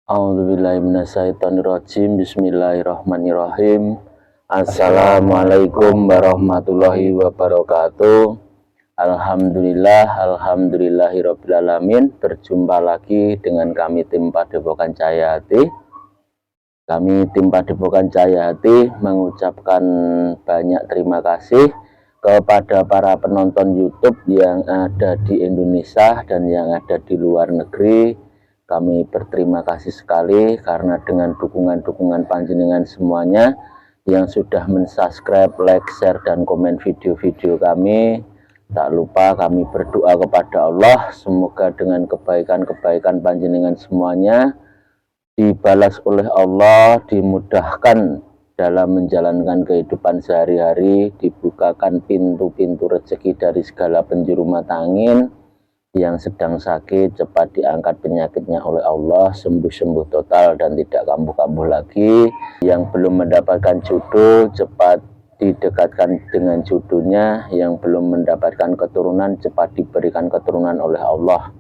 A'udzubillahi minasyaitonirrajim. Bismillahirrahmanirrahim. Assalamualaikum warahmatullahi wabarakatuh. Alhamdulillahirabbil alamin. Berjumpa lagi dengan kami tim Padepokan Cahaya Hati. Kami tim Padepokan Cahaya Hati mengucapkan banyak terima kasih kepada para penonton YouTube yang ada di Indonesia dan yang ada di luar negeri. Kami berterima kasih sekali karena dengan dukungan-dukungan panjenengan semuanya yang sudah mensubscribe, like, share, dan komen video-video kami. Tak lupa kami berdoa kepada Allah, semoga dengan kebaikan-kebaikan panjenengan semuanya dibalas oleh Allah, dimudahkan dalam menjalankan kehidupan sehari-hari, dibukakan pintu-pintu rezeki dari segala penjuru mata angin. Yang sedang sakit cepat diangkat penyakitnya oleh Allah, sembuh-sembuh total dan tidak kambuh-kambuh lagi. Yang belum mendapatkan jodoh cepat didekatkan dengan jodohnya. Yang belum mendapatkan keturunan cepat diberikan keturunan oleh Allah.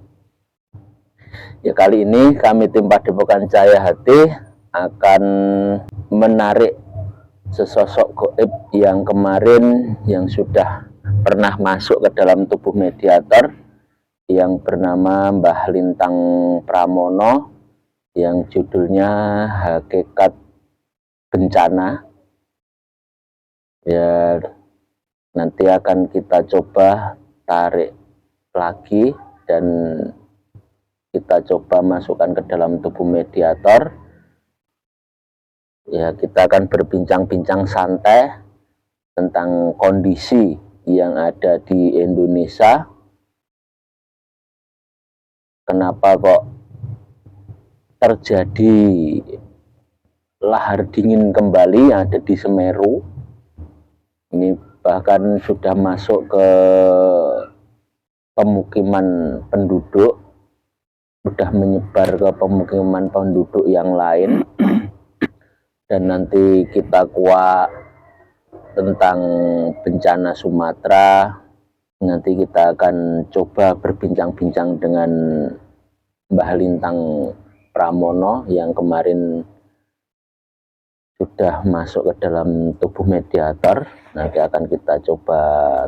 Ya, kali ini kami tim Padepokan Cahaya Hati akan menarik sesosok gaib yang kemarin yang sudah pernah masuk ke dalam tubuh mediator yang bernama Mbah Lintang Pramono, yang judulnya Hakikat Bencana. Ya, nanti akan kita coba tarik lagi dan kita coba masukkan ke dalam tubuh mediator. Ya, kita akan berbincang-bincang santai tentang kondisi yang ada di Indonesia. Kenapa kok terjadi lahar dingin kembali yang ada di Semeru? Ini bahkan sudah masuk ke pemukiman penduduk, sudah menyebar ke pemukiman penduduk yang lain. Dan nanti kita kuak tentang bencana Sumatera. Nanti kita akan coba berbincang-bincang dengan Mbah Lintang Pramono yang kemarin sudah masuk ke dalam tubuh mediator. Nanti akan kita coba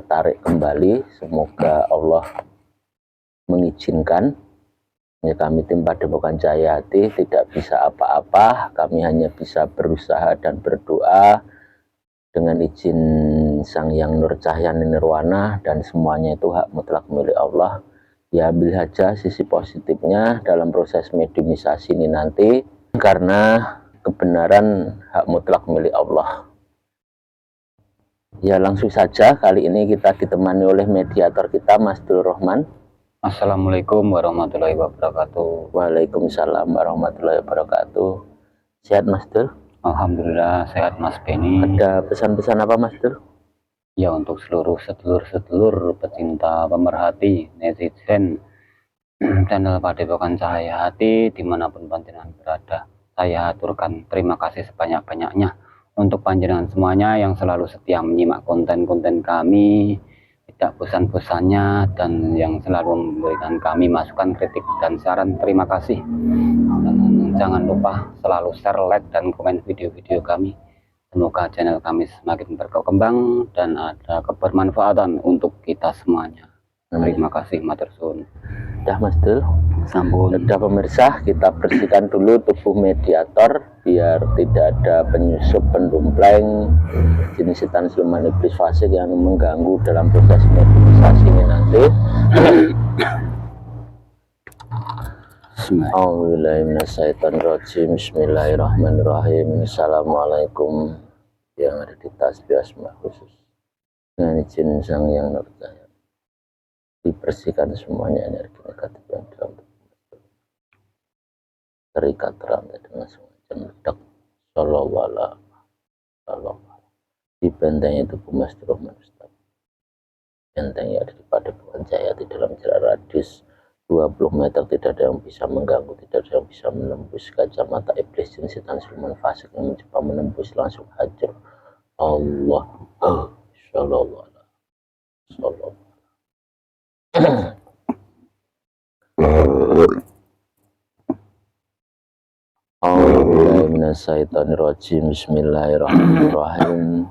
tarik kembali. Semoga Allah mengizinkan. Ya, kami tim Padepokan Cahaya Hati tidak bisa apa-apa. Kami hanya bisa berusaha dan berdoa dengan izin Sang Yang Nur Cahyani Nirwana, dan semuanya itu hak mutlak milik Allah. Ya, ambil saja sisi positifnya dalam proses mediumisasi ini nanti, karena kebenaran hak mutlak milik Allah. Ya, langsung saja kali ini kita ditemani oleh mediator kita, Mas Dul Rohman. Assalamualaikum warahmatullahi wabarakatuh. Waalaikumsalam warahmatullahi wabarakatuh. Sehat Mas Dul? Alhamdulillah sehat Mas Beni. Ada pesan-pesan apa Mas Dul? Ya, untuk seluruh sedulur-sedulur pecinta pemerhati netizen channel Padepokan Cahaya Hati dimanapun panjenengan berada, saya aturkan terima kasih sebanyak-banyaknya untuk panjenengan semuanya yang selalu setia menyimak konten-konten kami, tidak bosan-bosannya, dan yang selalu memberikan kami masukan, kritik, dan saran. Terima kasih. Dan jangan lupa selalu share, like, dan komen video-video kami. Semoga channel kami semakin berkembang dan ada kebermanfaatan untuk kita semuanya. Terima kasih, matur suwun. Dah Mas Dul, Sampun. Udah pemirsa, kita bersihkan dulu tubuh mediator biar tidak ada penyusup, pendumpleng, jenis setan siluman iblis fasik yang mengganggu dalam proses mediumisasi ini nanti. Bismillahirrahmanirrahim. Bismillahirrahmanirrahim. Assalamualaikum yang ada di tasbih asma khusus. Dengan izin Sang Yang Nur Cahaya, dibersihkan semuanya energi negatif yang dalam tubuh, terikat rantai dengan semacam ledak. Sallallahu di bentengnya tubuh Mas Rohman Ustaz. Benteng yang ada di Padepokan Cahaya di dalam jarak radius 20 meter, tidak ada yang bisa mengganggu, tidak ada yang bisa menembus kacamata iblis, jin, setan, siluman fasik yang mencoba menembus, langsung hancur. Allah Shallallahu A'udzubillahiminasyaitonirrajim. Bismillahirrahmanirrahim.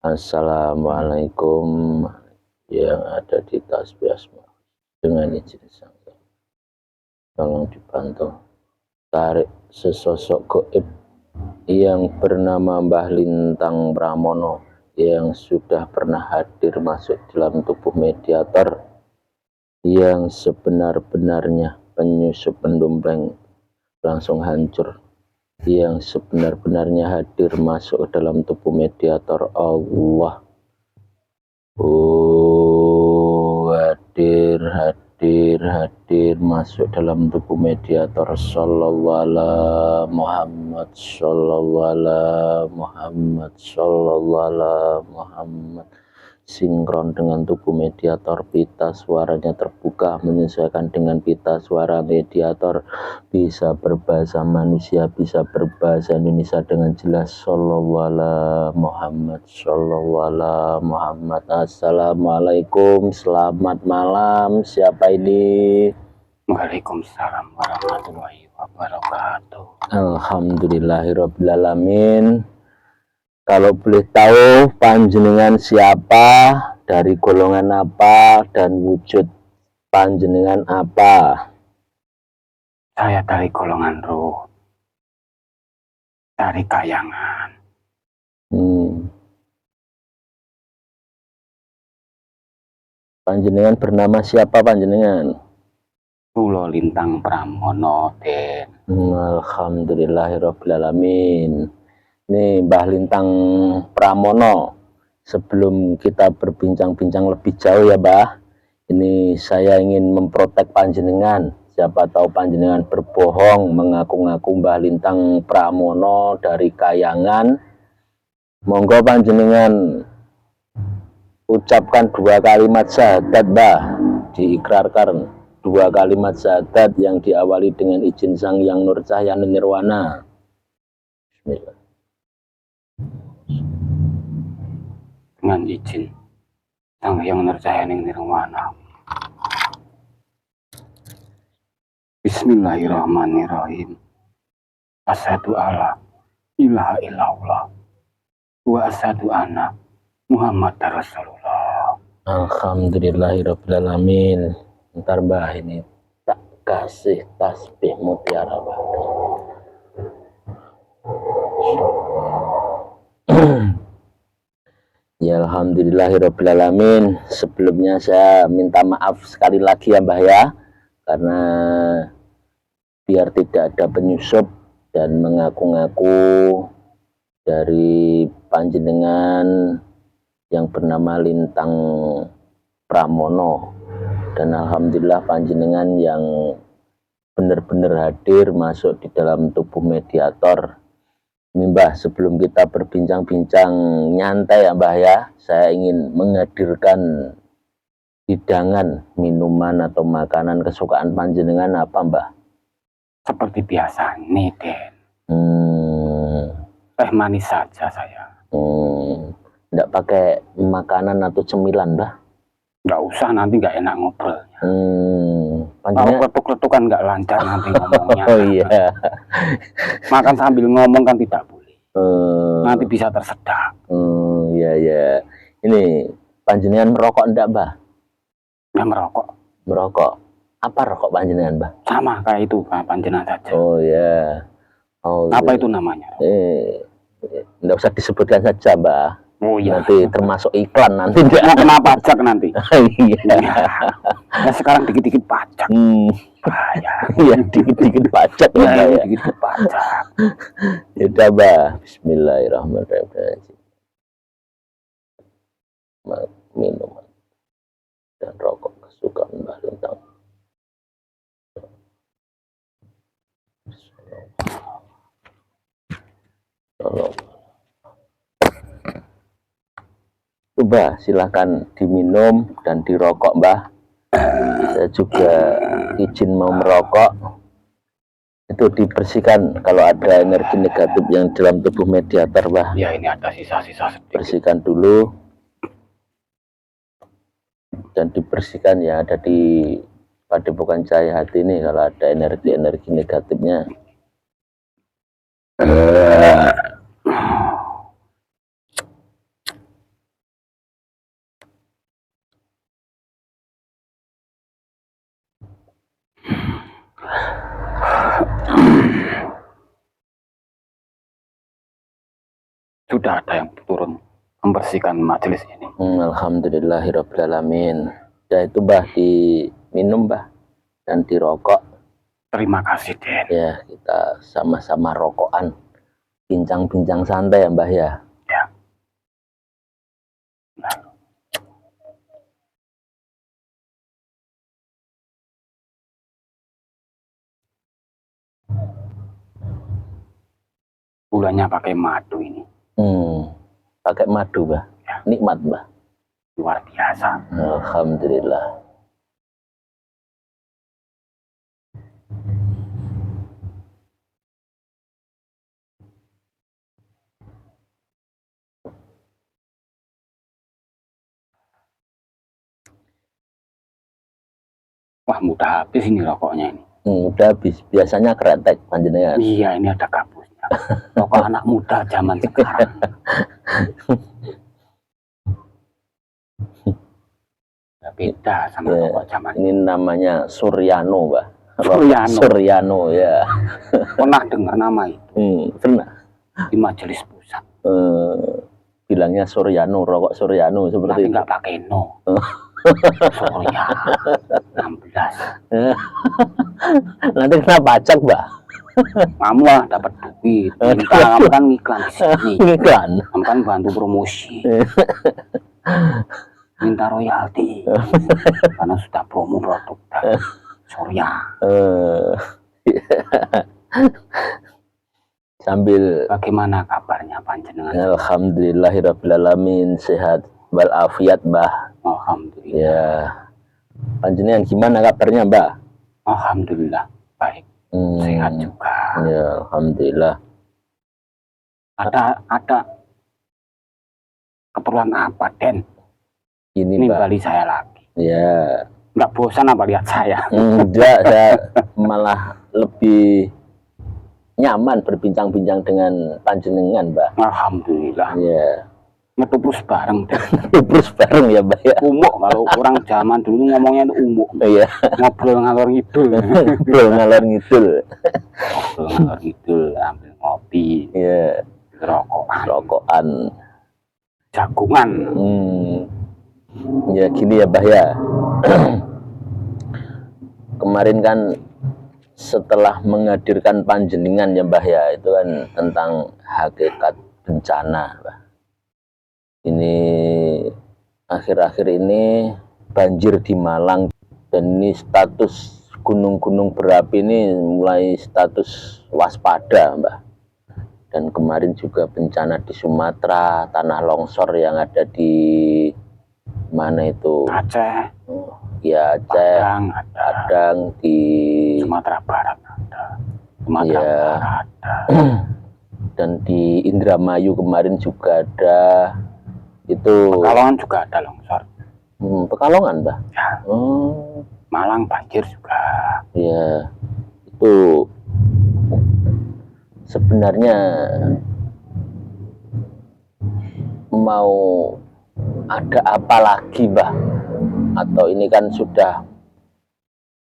Assalamualaikum yang ada di tasbih asma. Dengan izin sang tolong dibantu tarik sesosok goib yang bernama Mbah Lintang Pramono yang sudah pernah hadir masuk dalam tubuh mediator yang sebenar-benarnya penyusup pendompleng langsung hancur, yang sebenar-benarnya hadir masuk dalam tubuh mediator Allah. Hadir masuk dalam tubuh mediator sallallahu ala Muhammad sallallahu ala Muhammad sallallahu ala Muhammad. Sinkron dengan tubuh mediator, pita suaranya terbuka menyesuaikan dengan pita suara mediator, bisa berbahasa manusia, bisa berbahasa Indonesia dengan jelas. Sallallahu ala Muhammad sallallahu ala Muhammad. Assalamualaikum, selamat malam. Siapa ini? Waalaikumsalam warahmatullahi wabarakatuh. Alhamdulillahirrabbilalamin. Kalau boleh tahu panjenengan siapa, dari golongan apa, dan wujud panjenengan apa? Saya dari golongan ruh, dari kayangan. Panjenengan bernama siapa panjenengan? Kula Lintang Pramono, Den. Alhamdulillahirrabbilalamin. Ini Mbah Lintang Pramono. Sebelum kita berbincang-bincang lebih jauh ya Mbah, ini saya ingin memprotek panjenengan. Siapa tahu panjenengan berbohong mengaku-ngaku Mbah Lintang Pramono dari kayangan. Monggo panjenengan ucapkan 2 kalimat syahadat Mbah, diikrarkan 2 kalimat syahadat yang diawali dengan izin Sang Hyang Nur Cahya Nirwana. Bismillah. Dengan izin Sang Hyang Nur Cahya Nirwana. Bismillahirrahmanirrahim. Asyhadu alla ilaha illallah wa asyhadu anna Muhammadar Rasulullah. Alhamdulillahirrabbilalamin. Ntar Mbah ini tak kasih tasbih mutiara Mbah. Ya alhamdulillahirrabbilalamin. Sebelumnya saya minta maaf sekali lagi ya Mbah ya, karena biar tidak ada penyusup dan mengaku-ngaku dari panjenengan yang bernama Lintang Pramono, dan alhamdulillah panjenengan yang benar-benar hadir masuk di dalam tubuh mediator. Ini Mbah, sebelum kita berbincang-bincang nyantai ya Mbah ya, saya ingin menghadirkan hidangan, minuman atau makanan kesukaan panjenengan apa Mbah? Seperti biasa nih Den, teh manis saja saya. Nggak pakai makanan atau cemilan Mbah? Nggak usah, nanti nggak enak ngobrolnya. Kalau Panjenengan kletuk-kletuk kan nggak lancar nanti ngomongnya. oh iya. Makan sambil ngomong kan tidak boleh. Nanti bisa tersedak. Iya ya. Ini panjenengan merokok enggak Mbah? Nggak merokok. Merokok. Apa rokok panjenengan Mbah? Sama kayak itu panjenengan saja. Oh ya. Oh. Apa itu namanya? Enggak usah disebutkan saja Mbah. Oh iya. Nanti termasuk iklan nanti. Mau kena pajak nanti. Iya. Nah, sekarang dikit-dikit pajak. Bahaya. Iya, dikit-dikit pajak Ya, ya. dikit-dikit pajak. Ya udah Mbah. Bismillahirrahmanirrahim. Minuman dan rokok kesukaan Mbah Lintang. Mbah, silahkan diminum dan dirokok Mbah. Saya juga izin mau merokok. Itu dibersihkan kalau ada energi negatif yang dalam tubuh mediator Mbah. Ya ini ada sisa-sisa sedikit. Bersihkan dulu dan dibersihkan ya, ada di Padepokan Cahaya Hati ini kalau ada energi-energi negatifnya. Sudah ada yang turun membersihkan majelis ini. Alhamdulillahirrabbilalamin. Ya itu Mbah, diminum Mbah dan dirokok. Terima kasih Den. Ya, kita sama-sama rokokan, bincang-bincang santai ya Mbah ya. Ya. Gulanya pakai madu ini. Pakai madu Mbah. Ya. Nikmat Mbah. Luar biasa. Alhamdulillah. Wah, mudah habis ini rokoknya ini. Udah habis. Biasanya kretek panjenengan. Iya, ini ada kabusnya. Rokok anak muda zaman sekarang. Beda sama rokok zaman ini. Namanya Suryano, Mbah. Suryano. Suryano ya. Pernah dengar nama itu? Pernah. Di majelis pusat. Bilangnya Suryano, rokok Suryano seperti itu. Nggak pakai no. Surya 16. Nanti kena pajak, Mbak. Kamu lah dapat duit. Kamu kan ngiklan di sini. Ngiklan. Kamu kan bantu promosi. Minta royalti karena sudah promo produk dari Surya. Sambil bagaimana kabarnya panjenengan? Alhamdulillahirabbilalamin, sehat walafiat Mbah. Alhamdulillah. Ya. Panjenengan gimana kabarnya Mbah? Alhamdulillah baik. Sehat juga. Ya, alhamdulillah. Ada keperluan apa Den? Ini kembali saya lagi. Ya. Nggak bosan apa lihat saya? Enggak, saya malah lebih nyaman berbincang-bincang dengan panjenengan, Mbak. Alhamdulillah. Ya. Ngetubrus bareng. Ngetubrus bareng ya, Mbak ya. Umuk, kalau orang zaman dulu ngomongnya itu umuk. Iya. Ngobrol ngalor ngidul. Ngobrol ngalor ngidul. Ngobrol ngalor ngidul, ambil ngopi. Iya. Rokokan. Jagungan. Ya gini ya Mbah ya. Kemarin kan setelah menghadirkan panjenengan ya Mbah ya, itu kan tentang hakikat bencana Mbah. Ini akhir-akhir ini banjir di Malang, dan ini status gunung-gunung berapi ini mulai status waspada Mbah. Dan kemarin juga bencana di Sumatera, tanah longsor yang ada di mana itu? Aceh. Ya Aceh, Padang di Sumatera Barat ada. Sumatera Barat ada. Dan di Indramayu kemarin juga ada. Itu Pekalongan juga ada longsor. Pekalongan, Mbah. Ya. Malang banjir juga. Ya. Itu sebenarnya mau ada apa lagi Mbah? Atau ini kan sudah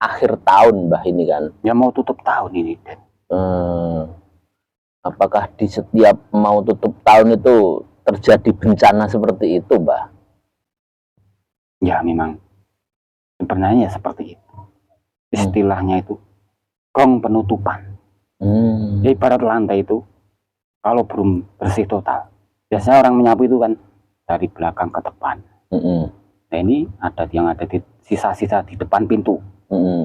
akhir tahun Mbah ini kan? Ya mau tutup tahun ini Den. Apakah di setiap mau tutup tahun itu terjadi bencana seperti itu Mbah? Ya memang sebenarnya seperti itu. Istilahnya itu gong penutupan. Ya ibarat lantai itu kalau belum bersih total, biasanya orang menyapu itu kan dari belakang ke depan. Nah ini yang ada di sisa-sisa di depan pintu,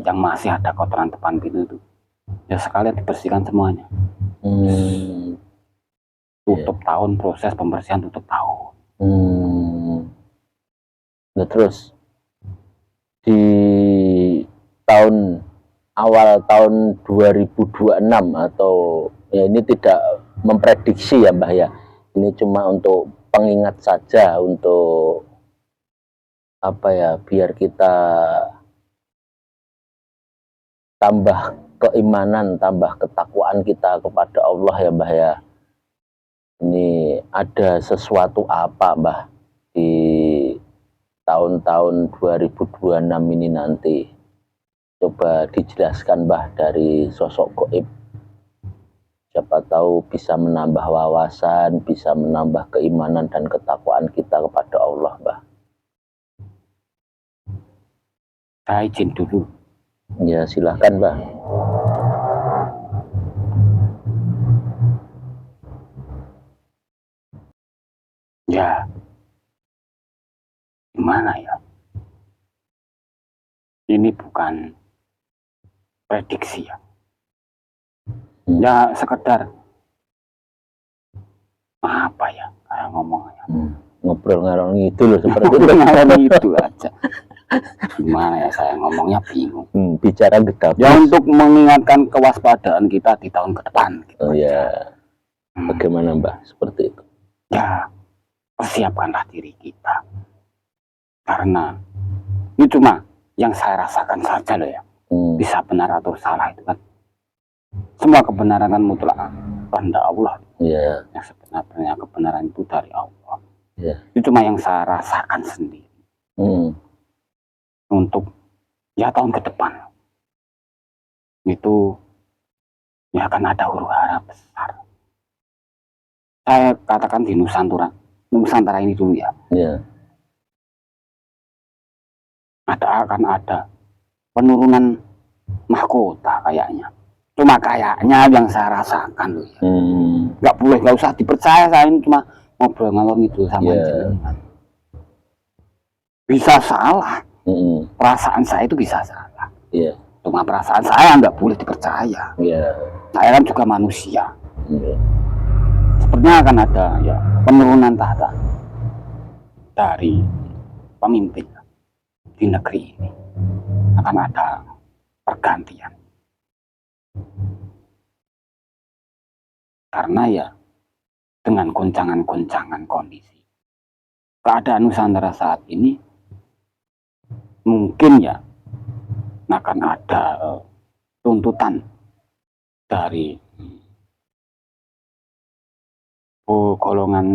yang masih ada kotoran depan pintu itu, ya sekalian dibersihkan semuanya. Tutup tahun, proses pembersihan tutup tahun. Nah terus di awal tahun 2026 atau ya ini tidak memprediksi ya Mbah ya, ini cuma untuk pengingat saja, untuk apa ya, biar kita tambah keimanan, tambah ketakwaan kita kepada Allah ya Mbah ya. Ini ada sesuatu apa Mbah di tahun-tahun 2026 ini nanti? Coba dijelaskan Mbah dari sosok goib. Siapa tahu bisa menambah wawasan, bisa menambah keimanan dan ketakwaan kita kepada Allah Mbah. Saya izin dulu. Ya silahkan Mbah. Ya, gimana ya? Ini bukan prediksi ya. Ya sekedar apa ya kayak ngomongnya. Ngobrol ngalor ngidul seperti itu. Ngalor itu aja. Gimana ya saya ngomongnya bingung. Bicara gedap. Ya untuk mengingatkan kewaspadaan kita di tahun ke depan. Gitu oh ya. Bagaimana Mbah seperti itu? Ya, persiapkanlah diri kita. Karena ini cuma yang saya rasakan saja loh ya. Bisa benar atau salah itu kan. Semua kebenaran kan mutlak kehendak Allah. Yeah. Yang sebenarnya kebenaran itu dari Allah. Yeah. Itu cuma yang saya rasakan sendiri. Untuk ya tahun ke depan itu ya akan ada huru-hara besar. Saya katakan di Nusantara ini dulu ya. Yeah. Akan ada penurunan mahkota kayaknya. Cuma kayaknya yang saya rasakan loh ya. Nggak usah dipercaya, saya ini cuma ngobrol ngalor ngidul sama jenengan. Bisa salah. Perasaan saya itu bisa salah. Yeah. Cuma perasaan saya nggak boleh dipercaya. Yeah. Saya kan juga manusia. Sepertinya akan ada ya penurunan tahta dari pemimpin di negeri ini. Akan ada pergantian. Karena ya dengan goncangan-goncangan kondisi keadaan Nusantara saat ini mungkin ya akan ada tuntutan dari golongan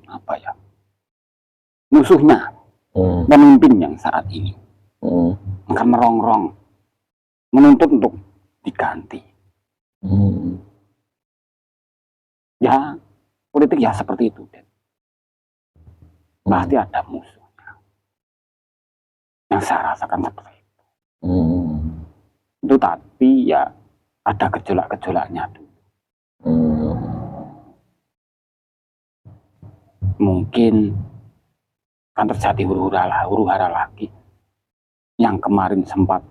apa ya musuhnya pemimpin yang saat ini akan merongrong menuntut untuk diganti. Ya politik ya seperti itu, pasti ada musuhnya. Yang saya rasakan seperti itu. Itu tapi ya ada gejolak-gejolaknya tuh. Mungkin akan terjadi huru-hara lagi. Yang kemarin sempat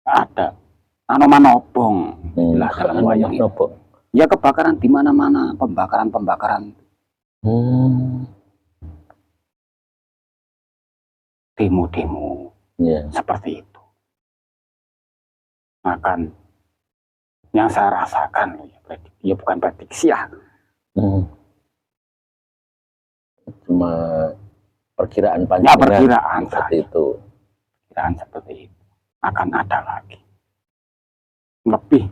ada anomanobong lah dalam wayang itu. Ya kebakaran di mana-mana, pembakaran. Demo-demo seperti itu. Akan yang saya rasakan ya bukan prediksi ya. Cuma perkiraan panjang. Ya perkiraan seperti itu. Perkiraan seperti itu akan ada lagi. Lebih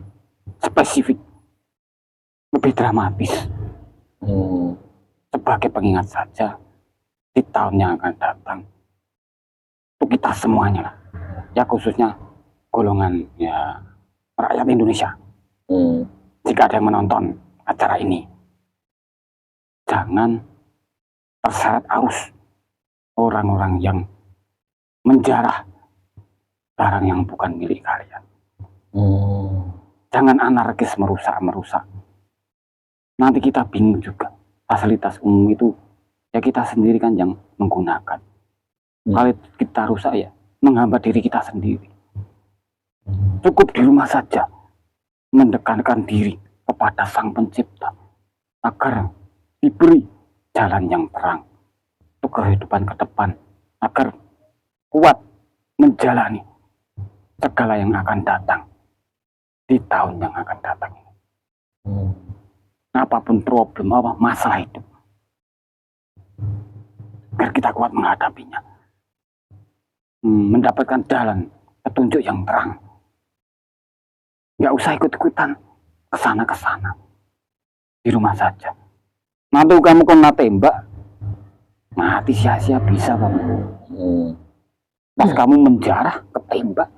spesifik, lebih dramatis. Sebagai pengingat saja di tahun yang akan datang untuk kita semuanya lah. Ya khususnya golongan ya rakyat Indonesia. Jika ada yang menonton acara ini, jangan terseret arus orang-orang yang menjarah barang yang bukan milik kalian. Jangan anarkis merusak. Nanti kita bingung juga. Fasilitas umum itu ya kita sendiri kan yang menggunakan. Kalau kita rusak ya menghambat diri kita sendiri. Cukup di rumah saja mendekatkan diri kepada Sang Pencipta agar diberi jalan yang terang untuk kehidupan ke depan, agar kuat menjalani segala yang akan datang di tahun yang akan datang ini. Apapun problem, masalah hidup, agar kita kuat menghadapinya, mendapatkan jalan petunjuk yang terang. nggak usah ikut-ikutan kesana-kesana, di rumah saja. Nanti kamu kena tembak, mati sia-sia bisa kamu. Pas kamu menjarah, ketembak,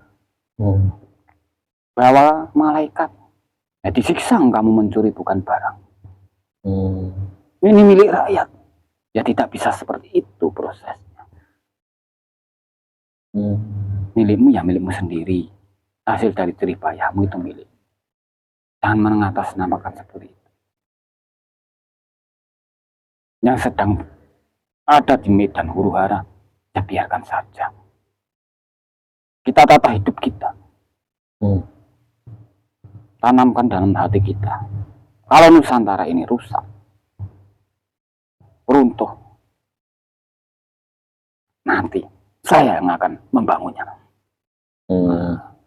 bawa malaikat, ya disiksa kamu mencuri bukan barang. Ini milik rakyat, ya tidak bisa seperti itu prosesnya. Milikmu ya milikmu sendiri, hasil dari jerih payahmu itu milik. Jangan mengatasnamakan seperti itu. Yang sedang ada di medan huru-hara, ya biarkan saja. Kita tata hidup kita. Tanamkan dalam hati kita. Kalau Nusantara ini rusak, runtuh, nanti saya yang akan membangunnya.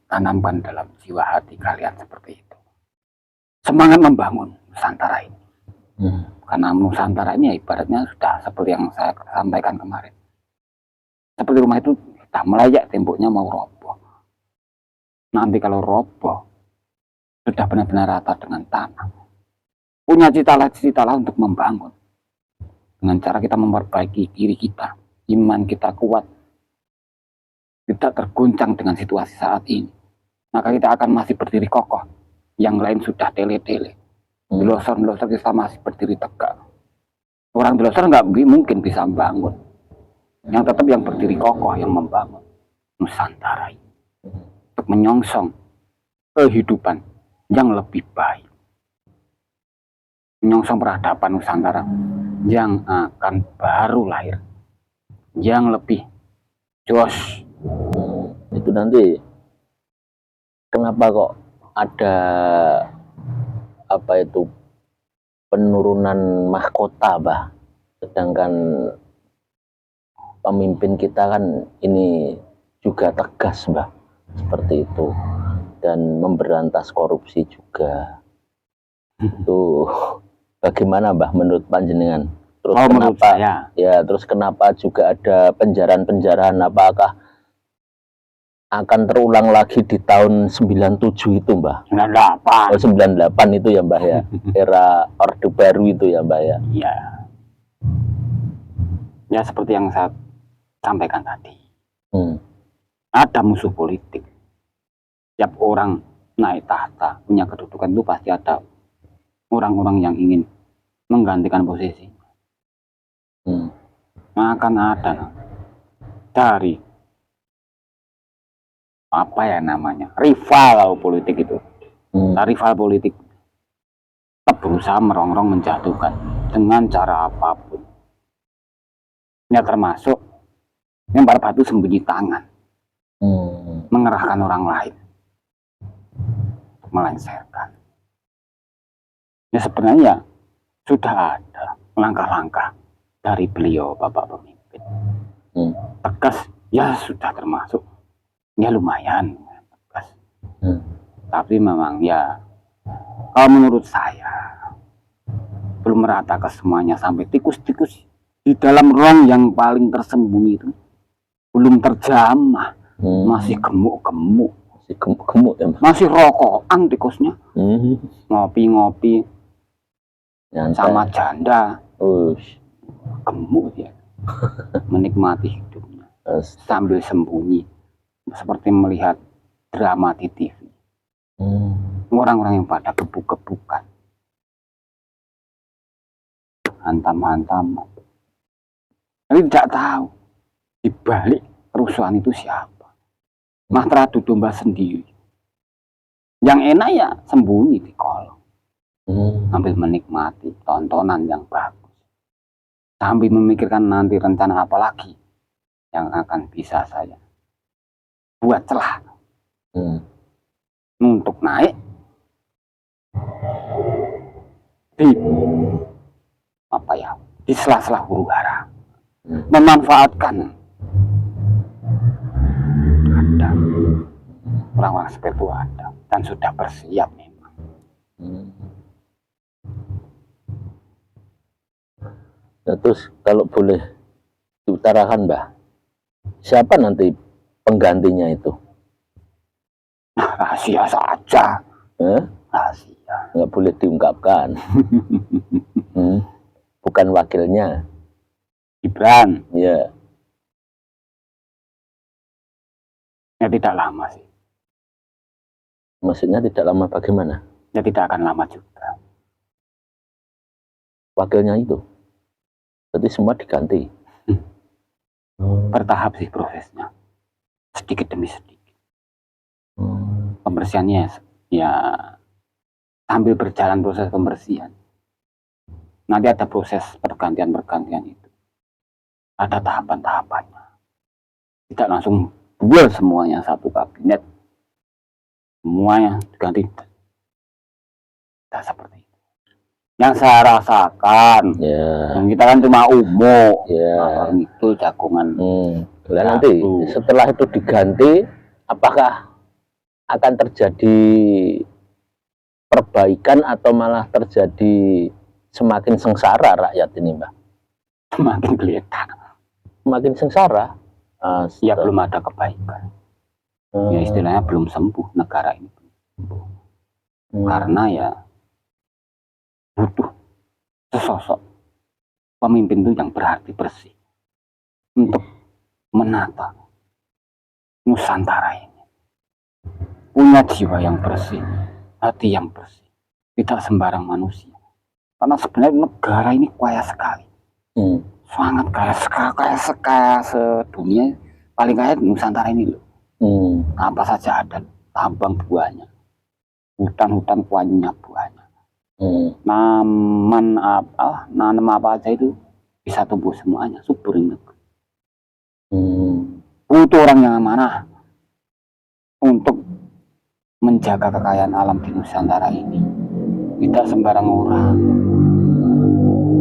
Tanamkan dalam jiwa hati kalian seperti itu. Semangat membangun Nusantara ini. Karena Nusantara ini ya ibaratnya sudah seperti yang saya sampaikan kemarin. Seperti rumah itu sudah melayak, temboknya mau roboh. Nanti kalau roboh, sudah benar-benar rata dengan tanah. Punya cita-cita untuk membangun. Dengan cara kita memperbaiki diri kita, iman kita kuat, tidak terguncang dengan situasi saat ini. Maka kita akan masih berdiri kokoh. Yang lain sudah tele-tele. Delosor-delosor kita masih berdiri tegak. Orang delosor nggak mungkin bisa membangun. Yang tetap yang berdiri kokoh, yang membangun Nusantara ini. Untuk menyongsong kehidupan yang lebih baik. Menyongsong peradaban Nusantara yang akan baru lahir. Yang lebih jos. Itu nanti kenapa kok ada apa itu penurunan mahkota, Bah? Sedangkan pemimpin kita kan ini juga tegas, Bah, seperti itu, dan memberantas korupsi juga. Itu bagaimana, Bah, menurut panjenengan? Terus menurut kenapa saya, ya, terus kenapa juga ada penjarahan-penjarahan? Apakah akan terulang lagi di tahun 97 itu, Mbah? 98. 98 itu ya, Mbah ya. Era Orde Baru itu ya, Mbah ya. Iya. Ya seperti yang saya sampaikan tadi. Ada musuh politik. Setiap orang naik tahta, punya kedudukan itu pasti ada orang-orang yang ingin menggantikan posisi. Akan ada dari apa ya namanya, rival politik itu. Rival politik tetap berusaha merongrong menjatuhkan dengan cara apapun. Ya termasuk yang pada batu sembunyi tangan, mengerahkan orang lain untuk melengsarkan. Ya sebenarnya sudah ada langkah-langkah dari beliau Bapak Pemimpin. Tegas ya sudah termasuk, ya lumayan tegas. Tapi memang ya kalau menurut saya belum merata ke semuanya, sampai tikus-tikus di dalam ruang yang paling tersembunyi itu belum terjamah. Masih gemuk-gemuk. Masih gemuk-gemuk ya, Mbah? Masih rokokan tikusnya. Ngopi-ngopi sama janda. Gemuk ya. Menikmati hidupnya sambil sembunyi, seperti melihat drama di TV. Orang-orang yang pada gebuk-gebukan, hantam-hantaman. Tapi tidak tahu di balik kerusuhan itu siapa. Matra adu domba sendiri. Yang enak ya sembunyi di kolong, sambil menikmati tontonan yang bagus, sambil memikirkan nanti rencana apa lagi yang akan bisa saya buat celah untuk naik di apa ya, di sela-sela huru-hara, memanfaatkan ada orang-orang seperti itu ada dan sudah bersiap memang. Nah, terus kalau boleh diutarakan, Mbah, siapa nanti penggantinya itu? Rahasia saja. Rahasia. Nggak boleh diungkapkan. Bukan wakilnya. Gibran. Ya. Ya tidak lama sih. Maksudnya tidak lama bagaimana? Ya tidak akan lama juga. Wakilnya itu. Berarti semua diganti. Bertahap sih prosesnya. Sedikit demi sedikit. Pembersihannya ya sambil berjalan proses pembersihan. Nanti ada proses pergantian itu. Ada tahapan-tahapannya. Tidak langsung buat semuanya satu kabinet. Semuanya diganti. Tidak seperti itu. Yang saya rasakan, yang kita kan cuma umum, itu jagongan. Nah, nanti setelah itu diganti, apakah akan terjadi perbaikan atau malah terjadi semakin sengsara rakyat ini, Mbak? Semakin kelihatan. Semakin sengsara? Ya belum ada kebaikan. Ya istilahnya belum sembuh negara ini. Karena ya butuh sesosok pemimpin itu yang berhati bersih untuk menata Nusantara ini. Punya jiwa yang bersih, hati yang bersih, tidak sembarang manusia. Karena sebenarnya negara ini kaya sekali, sangat kaya sedunia. Paling kaya Nusantara ini loh. Apa saja ada, tambang buahnya, hutan-hutan kuahnya buahnya. Nanam apa aja itu bisa tumbuh semuanya, subur ini. Butuh orang yang amanah untuk menjaga kekayaan alam di Nusantara ini. Tidak sembarang orang.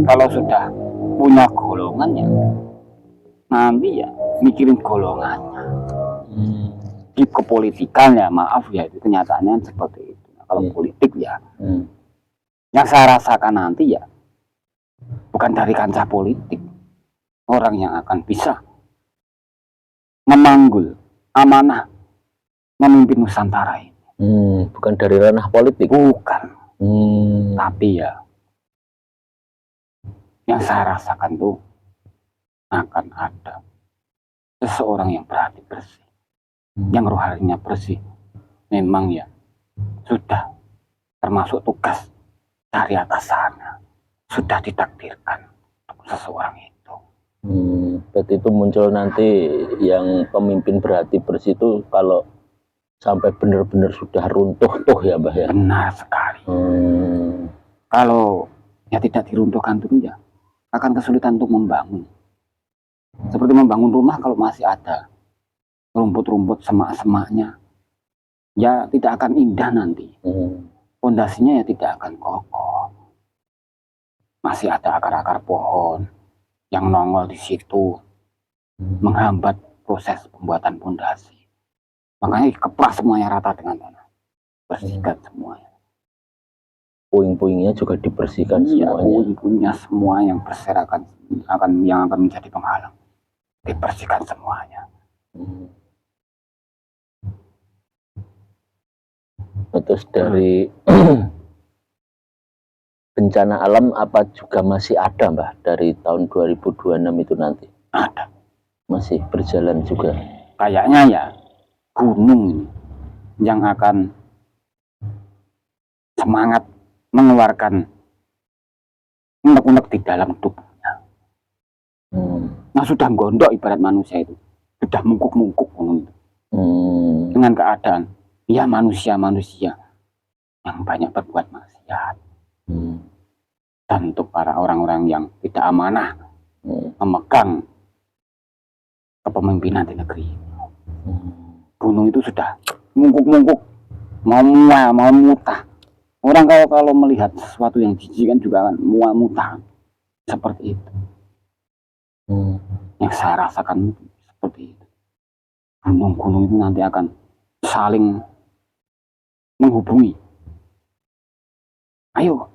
Kalau sudah punya golongannya, nanti ya mikirin golongannya. Di kepolitikan ya maaf ya, itu kenyataannya seperti itu. Kalau politik ya, yang saya rasakan nanti ya bukan dari kancah politik, orang yang akan bisa memanggul amanah memimpin Nusantara ini. Bukan dari ranah politik? Bukan. Tapi ya yang saya rasakan tuh akan ada seseorang yang berhati bersih, yang rohaninya bersih. Memang ya sudah termasuk tugas dari atas sana, sudah ditakdirkan untuk seseorang itu. Berarti itu muncul nanti yang pemimpin berhati bersih itu kalau sampai benar-benar sudah runtuh tuh ya, Mbah ya? Benar sekali. Kalau ya tidak diruntuhkan dulu ya akan kesulitan untuk membangun. Seperti membangun rumah, kalau masih ada rumput-rumput, semak-semaknya, ya tidak akan indah nanti. Pondasinya ya tidak akan kokoh. Masih ada akar-akar pohon yang nongol di situ, menghambat proses pembuatan pondasi. Makanya kepras semuanya rata dengan tanah, bersihkan semuanya. Puing-puingnya juga dibersihkan semuanya. Puing-puingnya semua yang berserakan yang akan menjadi penghalang, dibersihkan semuanya. Terus dari bencana alam apa juga masih ada, Mbah, dari tahun 2026 itu nanti? Ada. Masih berjalan juga? Kayaknya ya gunung yang akan semangat mengeluarkan unek-unek di dalam tubuhnya. Nah sudah gondok ibarat manusia itu, sudah mungkuk-mungkuk dengan keadaan ya manusia-manusia yang banyak berbuat maksiat. Dan untuk para orang-orang yang tidak amanah memegang kepemimpinan di negeri ini, gunung itu sudah mungkuk-mungkuk, mau mutah. Orang kalau melihat sesuatu yang jijik kan juga akan muntah seperti itu. Yang saya rasakan seperti itu. Gunung-gunung itu nanti akan saling menghubungi. Ayo,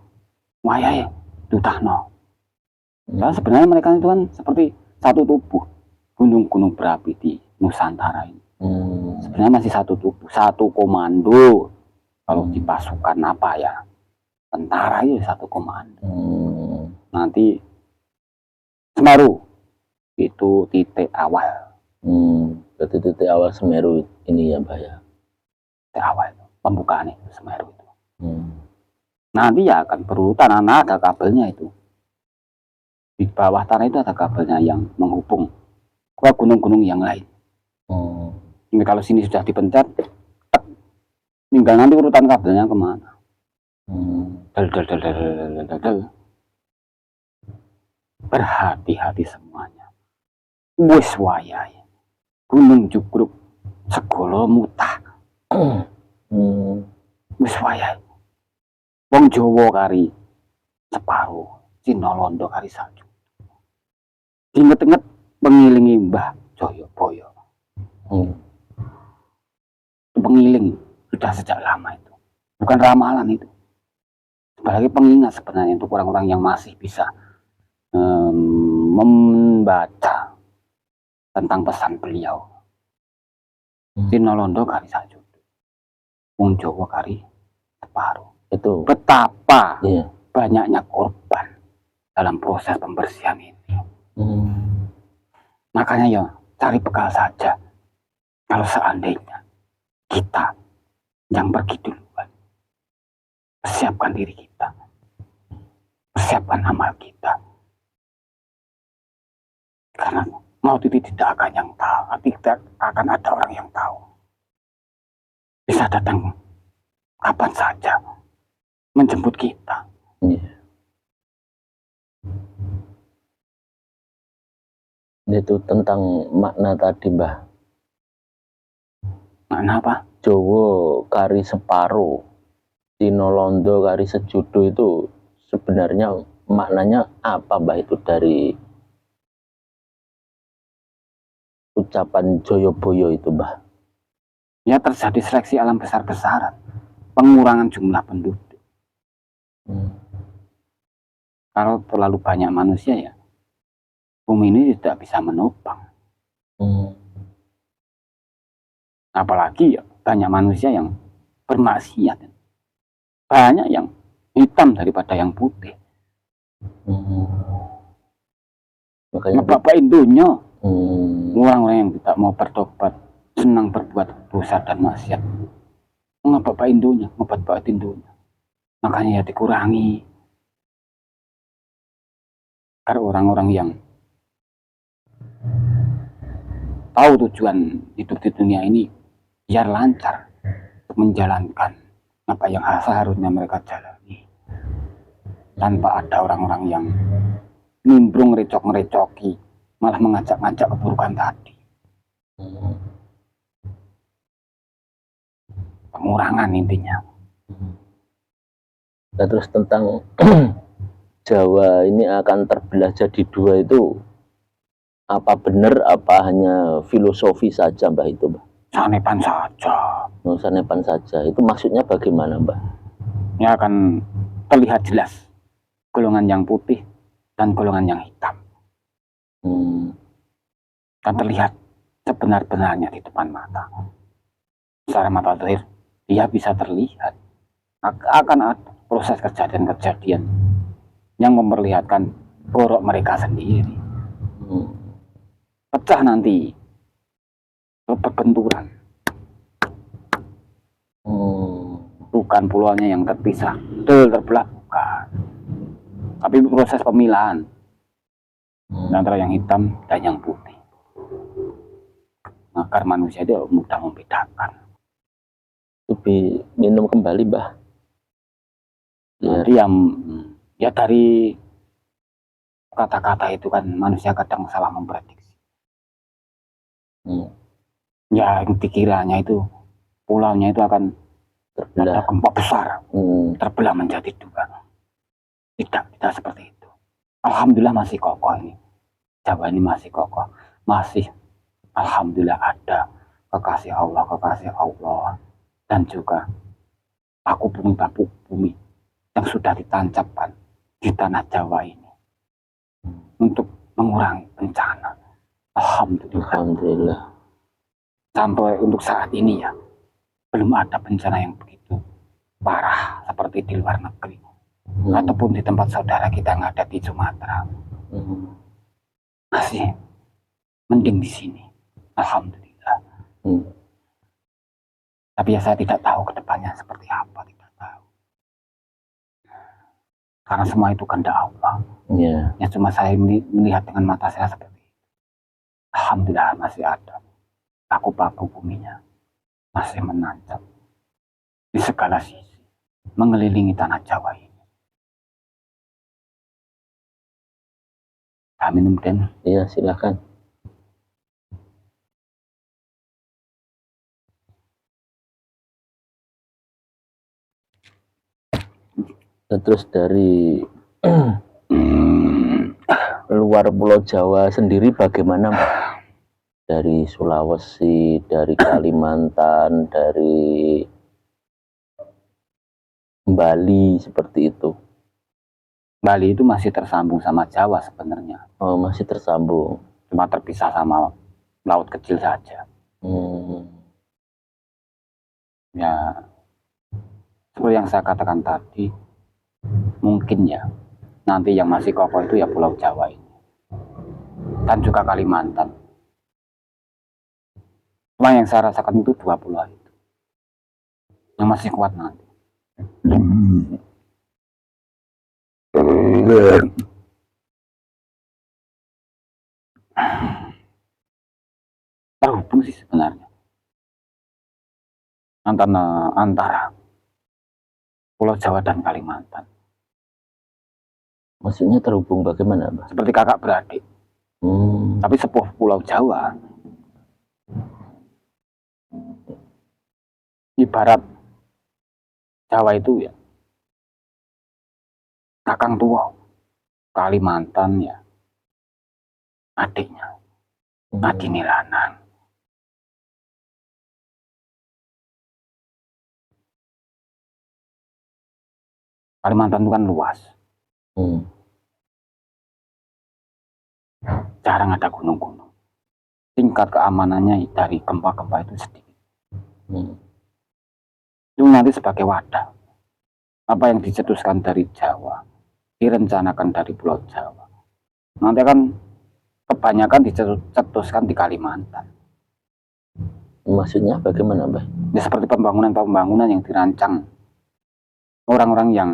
wayai, tutahno. Nah, sebenarnya mereka itu kan seperti satu tubuh. Gunung-gunung berapi di Nusantara ini. Sebenarnya masih satu tubuh, satu komando. Kalau di pasukan apa ya, tentara itu satu komando. Nanti Semeru itu titik awal. Berarti titik awal Semeru ini ya Mbah ya. Titik awal itu, pembukaan itu Semeru itu. Nanti ya akan berurutan, ada kabelnya itu. Di bawah tanah itu ada kabelnya yang menghubung ke gunung-gunung yang lain. Ini kalau sini sudah dipencet, tinggal nanti urutan kabelnya kemana. Berhati-hati semuanya. Wis wayai gunung jugruk segala mutah. Wis wayai wong Jawa kari separuh, Cina Londo kari saju. Inget-inget pengilingi Mbah Jayabaya. Pengiling sudah sejak lama itu, bukan ramalan itu. Sebagai pengingat sebenarnya untuk orang-orang yang masih bisa membaca tentang pesan beliau. Cina Londo kari saju, wong Jawa kari separuh. Itu betapa banyaknya korban dalam proses pembersihan ini. Makanya ya cari bekal saja. Kalau seandainya kita yang pergi duluan, persiapkan diri kita, persiapkan amal kita. Karena maut itu tidak akan yang tahu, tidak akan ada orang yang tahu. Bisa datang kapan saja menjemput kita. Itu tentang makna tadi Mbah. Makna apa? Jawa kari separo, Cina Londo kari sejudo itu sebenarnya maknanya apa Mbah itu dari ucapan Jayabaya itu Mbah? Ya terjadi seleksi alam besar-besaran, pengurangan jumlah penduduk. Kalau terlalu banyak manusia ya bumi ini tidak bisa menopang. Apalagi ya banyak manusia yang bermaksiat, banyak yang hitam daripada yang putih. Makanya Bapak Indonya, orang-orang yang tidak mau bertobat, senang berbuat dosa dan maksiat, mengapa Bapak Indonya, Bapak Indonya. Makanya ya dikurangi. Karena orang-orang yang tahu tujuan hidup di dunia ini biar lancar untuk menjalankan apa yang seharusnya mereka jalani, tanpa ada orang-orang yang nimbrung ngerecok-ngerecoki, malah mengajak-ngajak keburukan tadi. Pengurangan intinya. Nah, terus tentang Jawa ini akan terbelah jadi dua itu apa benar apa hanya filosofi saja Mbah itu Mbah? Sanepan saja. Sanepan saja. Itu maksudnya bagaimana Mbah? Ini akan terlihat jelas golongan yang putih dan golongan yang hitam. Akan terlihat sebenar-benarnya di depan mata. Secara mata zahir dia bisa terlihat. Akan ada proses kejadian-kejadian yang memperlihatkan borok mereka sendiri. Pecah nanti, berbenturan. Bukan pulaunya yang terpisah, terbelah bukan. Tapi proses pemilahan antara yang hitam dan yang putih. Agar manusia itu mudah membedakan. Lebih minum kembali Mbah. Jadi ya dari kata-kata itu kan manusia kadang salah memprediksi. Ya dikiranya itu pulaunya itu akan terbelah, ada gempa besar, terbelah menjadi dua. Tidak seperti itu. Alhamdulillah masih kokoh ini. Jawa ini masih kokoh, masih alhamdulillah ada kekasih Allah dan juga paku bumi yang sudah ditancapkan di tanah Jawa ini untuk mengurangi bencana. Alhamdulillah. Sampai untuk saat ini ya belum ada bencana yang begitu parah seperti di luar negeri, ataupun di tempat saudara kita yang ada di Sumatera. Masih mending di sini, alhamdulillah. Tapi ya saya tidak tahu kedepannya seperti apa, tidak tahu. Karena semua itu kehendak Allah. Ya cuma saya melihat dengan mata saya seperti itu. Alhamdulillah masih ada. Paku-paku buminya masih menancap di segala sisi, mengelilingi tanah Jawa ini. Kami minum, Den. Iya, silakan. Terus dari luar Pulau Jawa sendiri bagaimana, Mbak? Dari Sulawesi, dari Kalimantan, dari Bali, seperti itu. Bali itu masih tersambung sama Jawa sebenarnya. Oh, masih tersambung. Cuma terpisah sama laut kecil saja. Ya, seperti yang saya katakan tadi, mungkin ya nanti yang masih kokoh itu ya Pulau Jawa ini dan juga Kalimantan. Cuma yang saya rasakan itu 2 pulau itu yang masih kuat nanti. Terhubung sih sebenarnya antara Pulau Jawa dan Kalimantan. Maksudnya terhubung bagaimana, Mbak? Seperti kakak beradik. Tapi sepuh Pulau Jawa. Ibarat Jawa itu ya kakang tua, Kalimantan ya adiknya, Adi Nilanan. Kalimantan itu kan luas. Jarang ada gunung-gunung. Tingkat keamanannya dari gempa-gempa itu sedikit. Itu nanti sebagai wadah. Apa yang dicetuskan dari Jawa, direncanakan dari Pulau Jawa, nanti akan kebanyakan dicetuskan di Kalimantan. Maksudnya bagaimana, Mbak? Ya seperti pembangunan yang dirancang orang-orang yang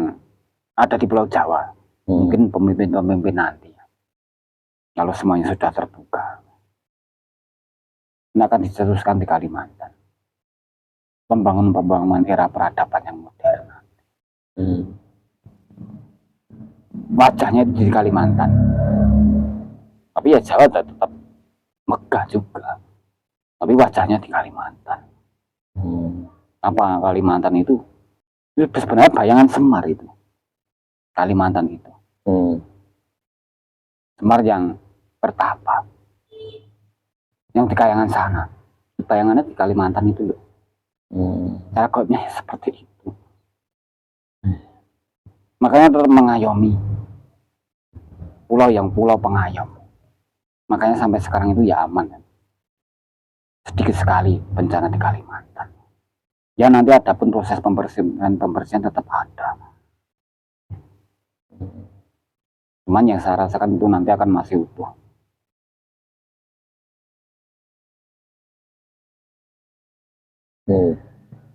ada di Pulau Jawa. Mungkin pemimpin-pemimpin nanti. Kalau semuanya sudah terbuka, ini akan dicetuskan di Kalimantan. Pembangunan era peradaban yang modern. Wajahnya di Kalimantan. Tapi ya Jawa tetap megah juga. Tapi wajahnya di Kalimantan. Apa Kalimantan itu sebenarnya bayangan Semar itu. Kalimantan itu. Semar yang bertapa. Yang di Kayangan sana. Bayangannya di Kalimantan itu loh. Cara gaibnya seperti itu. Makanya tetap mengayomi pulau pengayom. Makanya sampai sekarang itu ya aman. Sedikit sekali bencana di Kalimantan. Ya nanti ada pun proses pembersihan tetap ada. Cuman yang saya rasakan itu nanti akan masih utuh.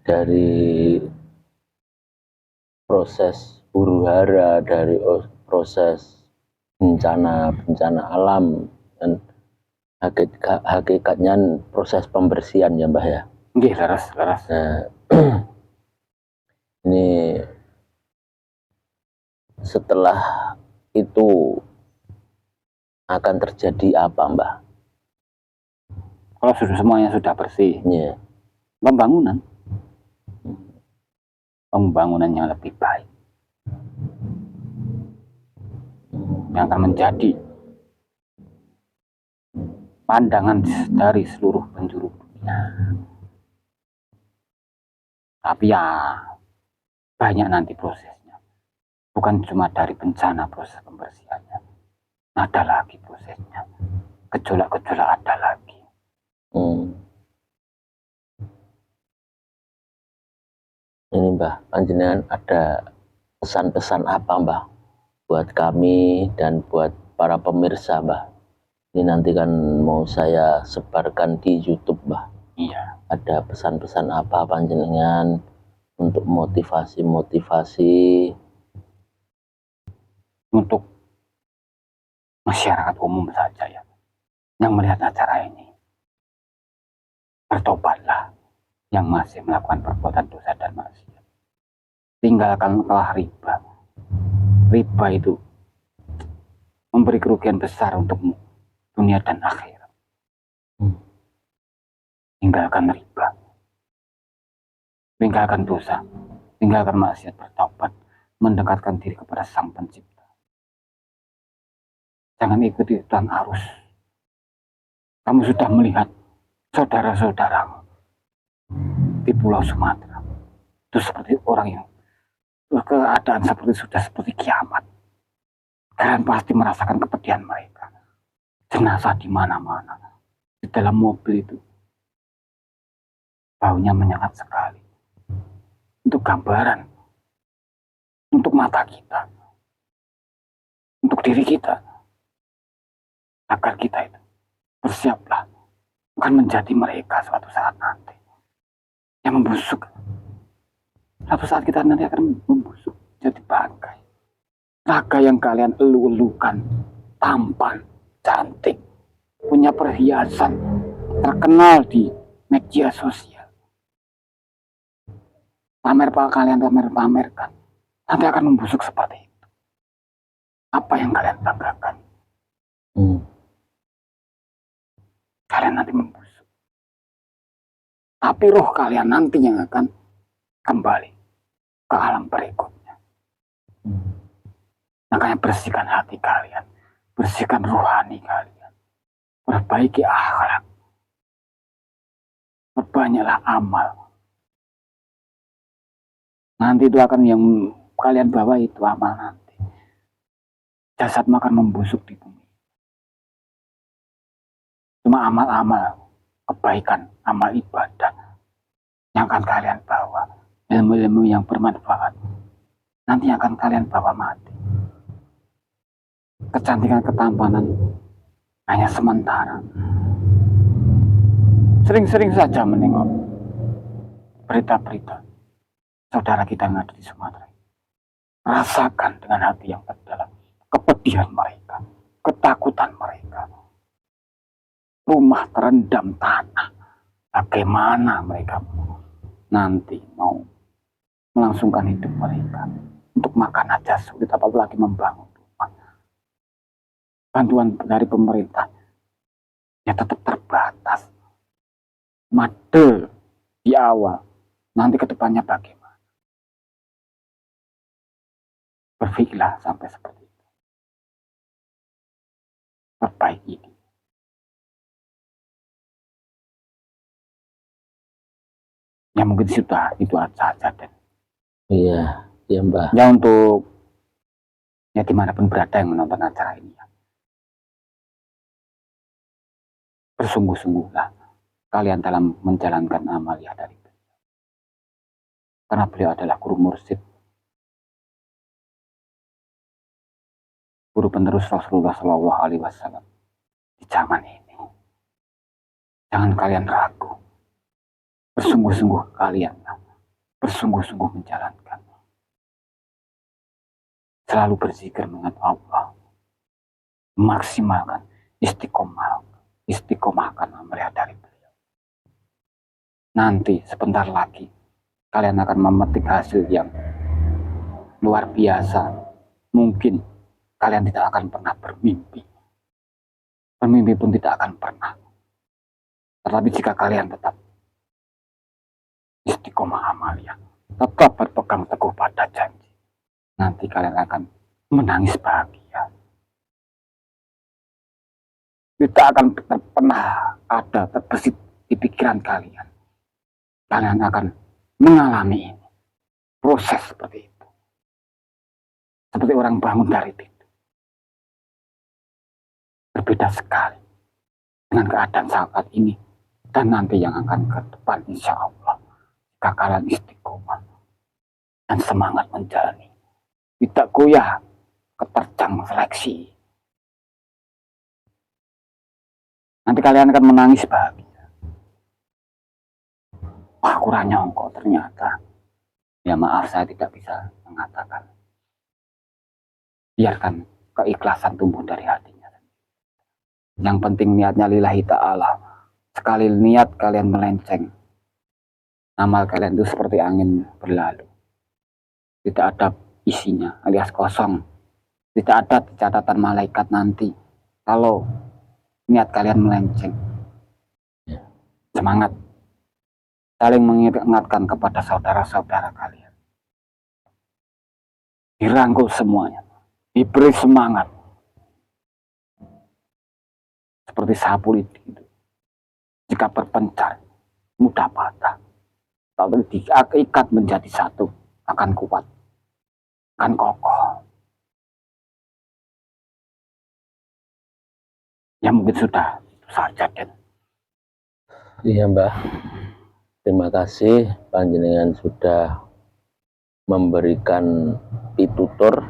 Dari proses huru-hara, dari proses bencana alam, dan hakikatnya proses pembersihan ya, Mbah ya. Nggih, leres. Nah, ini setelah itu akan terjadi apa, Mbah? Kalau semuanya sudah bersih, pembangunan yang lebih baik, yang akan menjadi pandangan dari seluruh penjuru dunia. Tapi ya banyak nanti prosesnya, bukan cuma dari bencana proses pembersihannya, ada lagi prosesnya, gejolak-gejolak ada lagi. Ini Mbah, panjenengan ada pesan-pesan apa Mbah buat kami dan buat para pemirsa Mbah? Ini nanti kan mau saya sebarkan di YouTube Mbah. Iya. Ada pesan-pesan apa panjenengan untuk motivasi-motivasi Untuk masyarakat umum saja ya, yang melihat acara ini, bertobatlah yang masih melakukan perbuatan dosa dan maksiat. Tinggalkanlah riba. Riba itu memberi kerugian besar untuk dunia dan akhirat. Tinggalkan riba, tinggalkan dosa, tinggalkan maksiat, bertobat, mendekatkan diri kepada Sang Pencipta. Jangan ikuti ikutan arus. Kamu sudah melihat saudara-saudaramu di Pulau Sumatera itu seperti orang yang keadaan sudah seperti kiamat. Kalian pasti merasakan kepedihan mereka. Jenazah di mana-mana, di dalam mobil itu baunya menyengat sekali. Untuk gambaran, untuk mata kita, untuk diri kita, agar kita itu bersiaplah akan menjadi mereka suatu saat nanti yang membusuk. Suatu saat kita nanti akan membusuk jadi bangkai. Raga yang kalian elu-elukan, tampan, cantik, punya perhiasan, terkenal di media sosial. Kalian pamerkan, nanti akan membusuk seperti itu. Apa yang kalian banggakan? Kalian nanti membusuk. Tapi roh kalian nanti yang akan kembali ke alam berikutnya. Makanya bersihkan hati kalian, bersihkan rohani kalian, perbaiki akhlak, perbanyaklah amal. Nanti itu akan yang kalian bawa itu amal nanti. Jasad makan membusuk di bumi. Cuma amal-amal kebaikan, amal ibadah yang akan kalian bawa, ilmu-ilmu yang bermanfaat, nanti akan kalian bawa mati. Kecantikan, ketampanan hanya sementara. Sering-sering saja menengok berita-berita saudara kita yang ada di Sumatera. Rasakan dengan hati yang terdalam kepedihan mereka, ketakutan mereka. Rumah terendam tanah. Bagaimana mereka nanti mau melangsungkan hidup mereka? Untuk makan aja sulit, apalagi membangun rumah. Bantuan dari pemerintah ya tetap terbatas. Madel di awal, nanti kedepannya bagaimana? Berpikirlah sampai seperti itu. Perbaiki ini. Ya mungkin sudah itu saja dan iya Mbah. ya untuk ya dimanapun berada yang menonton acara ini ya, bersungguh-sungguhlah kalian dalam menjalankan amalia dari beliau, karena beliau adalah guru mursyid, guru penerus Rasulullah Shallallahu Alaihi Wasallam di zaman ini. Jangan kalian ragu, bersungguh-sungguh kalian bersungguh-sungguh menjalankan, selalu berzikir mengingat Allah, maksimalkan istiqomahkan amalia dari beliau. Nanti sebentar lagi kalian akan memetik hasil yang luar biasa. Mungkin kalian tidak akan pernah bermimpi pun tidak akan pernah. Tetapi jika kalian tetap istiqomah amalia, tetap berpegang teguh pada janji, nanti kalian akan menangis bahagia. Tidak akan pernah ada terbesit di pikiran kalian. Kalian akan mengalami ini, proses seperti itu. Seperti orang bangun dari tidur. Berbeda sekali dengan keadaan saat ini dan nanti yang akan ke depan, insya Allah. Jika kalian istiqomah, dan semangat menjalani. Tidak goyah keterjang seleksi. Nanti kalian akan menangis bahagia. Wah, kurang nyongko ternyata. Ya maaf, saya tidak bisa mengatakan. Biarkan keikhlasan tumbuh dari hatinya. Yang penting niatnya lillahi ta'ala. Sekali niat kalian melenceng, amal kalian itu seperti angin berlalu. Tidak ada isinya alias kosong. Tidak ada catatan malaikat nanti kalau niat kalian melenceng. Semangat. Saling mengingatkan kepada saudara-saudara kalian. Dirangkul semuanya. Diberi semangat. Seperti sapu lidi itu. Jika berpencar, mudah patah. Kalau diikat menjadi satu, akan kuat. Akan kokoh. Ya mungkin sudah itu saja, Den. Iya Mbah, terima kasih panjenengan sudah memberikan pitutur.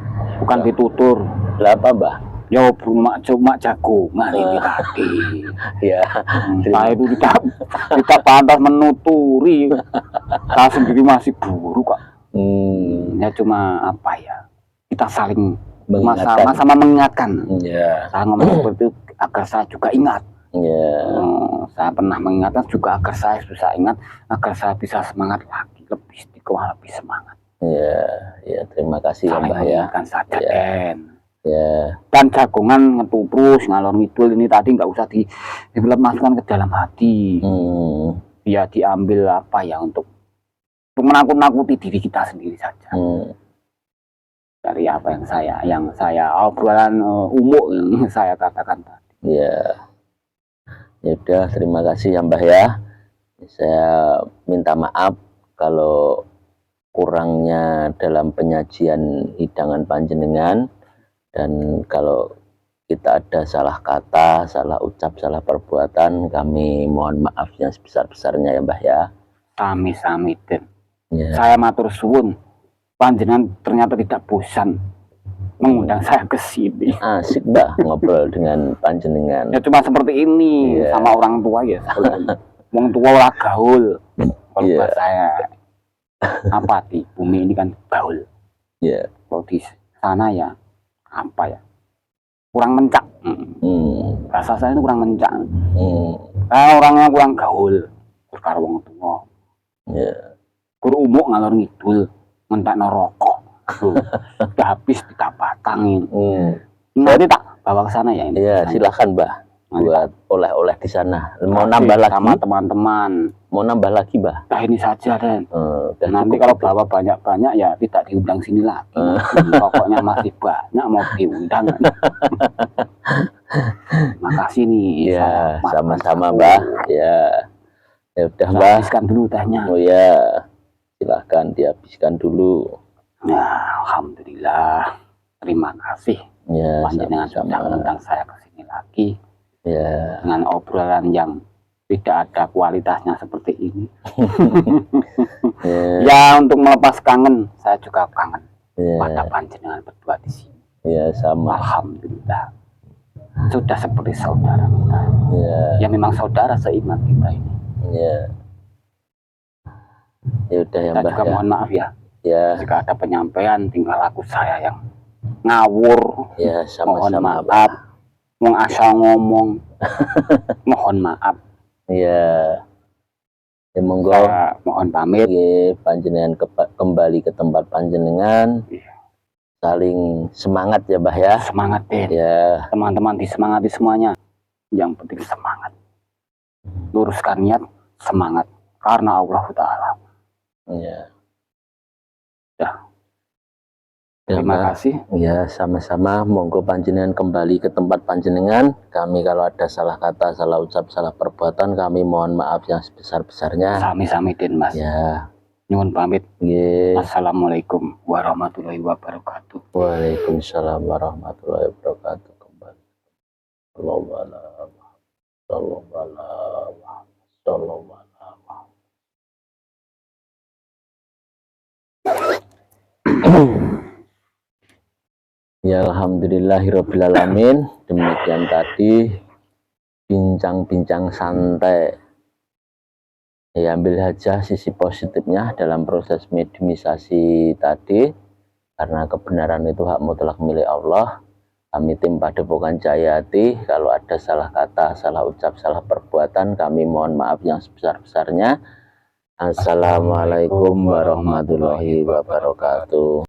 Bukan ditutur. Lah apa Mbah? Ya cuma jagongan ini tadi. Ya, Saya itu tidak pantas menuturi. Saya sendiri masih guru kok. Ya cuma apa ya? Kita saling sama-sama mengingatkan. Ya. Saya ngomong seperti itu agar saya juga ingat. Ya. Saya pernah mengingatkan juga agar saya bisa ingat, agar saya bisa semangat lagi, lebih istiqomah, lebih semangat. Ya, ya terima kasih ya Mbah ya. Saja, ya. Den. Ya. Dan jagongan ngetuprus ngalor ngidul ini tadi nggak usah dimasukkan ke dalam hati. Ya diambil apa ya untuk menakut-nakuti diri kita sendiri saja. Dari apa yang saya obrolan umum yang saya katakan tadi. Ya. Ya udah, terima kasih ya Mbah ya. Saya minta maaf kalau kurangnya dalam penyajian hidangan panjenengan, dan kalau kita ada salah kata, salah ucap, salah perbuatan, kami mohon maaf yang sebesar-besarnya ya Mbah ya. Sami-sami, Den. Ya. Saya matur suwun, panjenengan ternyata tidak bosan mengundang saya ke sini. Asik Mbah ngobrol dengan panjenengan. Ya cuma seperti ini, sama orang tua ya. Orang tua lah gaul. Kalau buat saya apa di bumi ini kan gaul. Kalau di sana ya apa ya? Kurang mencak. Bahasa saya itu kurang mencak. Orangnya kurang gaul. Karo wong tua. Guru umuk ngalor ngidul, ngentekno rokok. Udah habis kita batangin. Nanti tak bawa ke sana ya ini. Iya, silakan Mbah. Buat oleh-oleh di sana. Mau nambah lagi sama teman-teman. Mau nambah lagi, Mbah? Nah ini saja, Den. Nanti kalau bawa banyak-banyak ya tidak diundang sini lagi. Pokoknya masih banyak mau diundang. Makasih nih. Ya, sama-sama, Mbah. Ya. Ya udah, Mbah. Habiskan dulu tehnya. Oh ya. Silahkan dihabiskan dulu. Ya, alhamdulillah. Terima kasih. Ya, panjenengan sudah mengundang saya ke sini lagi. Ya. Dengan obrolan yang tidak ada kualitasnya seperti ini. Ya, untuk melepas kangen, saya juga kangen pada panjenengan berdua di sini. Ya, sama. Alhamdulillah. Sudah seperti saudara kita. Ya memang saudara seiman kita ini. Ya udah ya Mbah. Juga mohon maaf ya. Jika ada penyampaian tinggal aku saya yang ngawur. Ya, sama-sama. Mohon maaf. Wong asal ngomong. Mohon maaf. Ya monggo. Saya mohon pamit. Panjenengan kembali ke tempat panjenengan. Saling semangat ya Mbah ya. Semangat ya. Teman-teman disemangati semuanya. Yang penting semangat. Luruskan niat, semangat. Karena Allah Ta'ala. Terima kasih. Ya, sama-sama. Monggo panjenengan kembali ke tempat panjenengan. Kami kalau ada salah kata, salah ucap, salah perbuatan, kami mohon maaf yang sebesar-besarnya. Sami-sami Den Mas. Ya. Nyuwun pamit. Assalamualaikum warahmatullahi wabarakatuh. Waalaikumsalam warahmatullahi wabarakatuh. Kembali. Sallallahu alaihi wasallam. Ya alhamdulillahirobbilalamin. Demikian tadi bincang-bincang santai. Ya, ambil aja sisi positifnya dalam proses mediumisasi tadi, karena kebenaran itu hak mutlak milik Allah. Kami tim Padepokan Jayati, kalau ada salah kata, salah ucap, salah perbuatan, kami mohon maaf yang sebesar-besarnya. Assalamualaikum warahmatullahi wabarakatuh.